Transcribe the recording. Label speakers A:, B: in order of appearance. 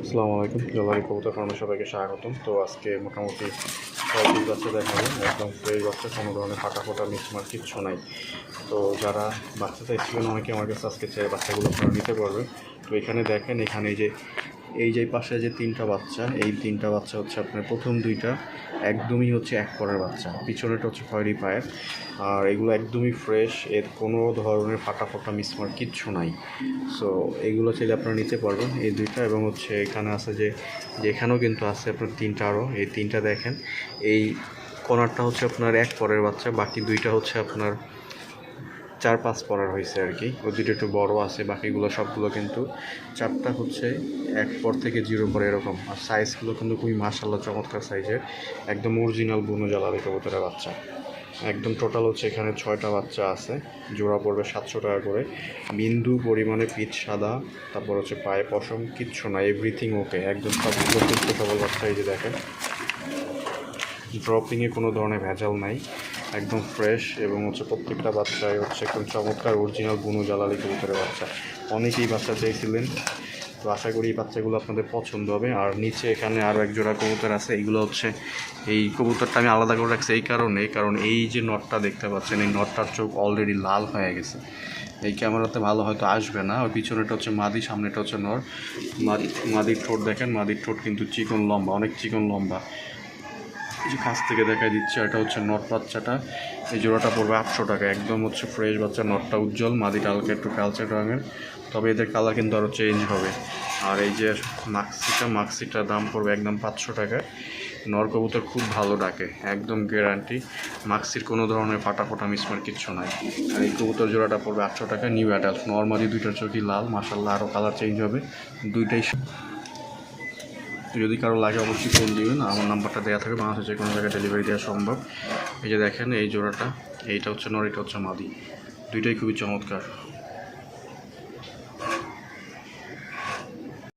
A: আসসালামু আলাইকুম। জলারি কবুতর ফার্মে সবাইকে স্বাগতম। তো আজকে মোটামুটি 6 পিস বাচ্চা দেখাবো। একদম ফ্রেশ বাচ্চা, কোনো ধরনের ফাটা ফোটা মিসমার কিচ্ছু নাই। তো যারা বাচ্চা চাইছিলেন অনেকে আমার কাছে আজকে চাই, বাচ্চাগুলো আপনারা নিতে পারবে। তো এখানে দেখেন, এখানে এই যে পাশে যে 3টা বাচ্চা, এই 3টা বাচ্চা হচ্ছে আপনার প্রথম 2টা একদমই হচ্ছে এক পরের বাচ্চা, পিছনেটা হচ্ছে খয়েরি পায়ের। আর এগুলো একদমই ফ্রেশ, এর কোনো ধরনের ফাটা ফোটা মিসমার কিচ্ছু নাই। সো এগুলো চাইলে আপনারা নিতে পারবেন, এই 2টা। এবং হচ্ছে এখানে আছে যেখানেও কিন্তু আছে আপনার 3টা, আরও এই 3টা দেখেন। এই কর্নারটা হচ্ছে আপনার এক পরের বাচ্চা, বাকি 2টা হচ্ছে আপনার 4-5 পরের হয়েছে আর কি। ওই 2টা একটু বড়ো আছে, বাকিগুলো সবগুলো কিন্তু 4টা হচ্ছে 1 পর থেকে 0 পরে এরকম। আর সাইজগুলো কিন্তু খুবই মাশাআল্লাহ চমৎকার সাইজের, একদম অরিজিনাল বুনো জ্বালারি কবুতরের বাচ্চা। একদম টোটাল হচ্ছে এখানে 6টা বাচ্চা আছে, জোড়া পড়বে 700 টাকা করে। বিন্দু পরিমাণে পিচ সাদা, তারপর হচ্ছে পায়ে পশম কিচ্ছু না, এভরিথিং ওকে, একদম সবগুলো সুস্থ সবল বাচ্চা। এই যে দেখেন, ড্রপিংয়ে কোনো ধরনের ভেজাল নাই, একদম ফ্রেশ। এবং হচ্ছে প্রত্যেকটা বাচ্চায় হচ্ছে একদম চমৎকার অরিজিনাল বুনো জ্বালালি কবুতরের বাচ্চা। অনেকেই বাচ্চা চেয়েছিলেন, তো আশা করি এই বাচ্চাগুলো আপনাদের পছন্দ হবে। আর নিচে এখানে আরও এক জোড়া কবুতর আছে, এইগুলো হচ্ছে, এই কবুতরটা আমি আলাদা করে রাখছি কারণ এই যে নটটা দেখতে পাচ্ছেন, এই নটটার চোখ অলরেডি লাল হয়ে গেছে। এই ক্যামেরাতে ভালো হয়তো আসবে না, ওই পিছনেটা হচ্ছে মাদি, সামনেটা হচ্ছে নর। মাদির ঠোঁট দেখেন, মাদির ঠোঁট কিন্তু চিকন লম্বা, অনেক চিকন লম্বা। যে কাছ থেকে দেখা দিচ্ছে, এটা হচ্ছে নট বাচ্চাটা। এই জোড়াটা পড়বে 800 টাকা, একদম হচ্ছে ফ্রেশ বাচ্চা। নটটা উজ্জ্বল, মাদিটা হালকা একটু কালচে রঙের, তবে এদের কালার কিন্তু আরও চেঞ্জ হবে। আর এই যে মাক্সিটার দাম পড়বে একদম 500 টাকা। নর কবুতর খুব ভালো ডাকে, একদম গ্যারান্টি। মাক্সির কোনো ধরনের ফাটা ফোটা মিসমার কিচ্ছু নাই। আর এই কবুতর জোড়াটা পড়বে 800 টাকা, নিউ অ্যাডাল্ট। নর্মালি 2টার চোখই লাল, মাশাআল্লাহ আরও কালার চেঞ্জ হবে, দুইটাই। যদি কারো লাগে অবশ্যই ফোন দিবেন, আমার নাম্বারটা দেওয়া থাকে, বাংলাদেশে যে কোনো জায়গায় ডেলিভারি দেওয়া সম্ভব। এই যে দেখেন, এই জোড়াটা, এইটা হচ্ছে নর, এটা হচ্ছে মাদি, দুইটাই খুবই চমৎকার।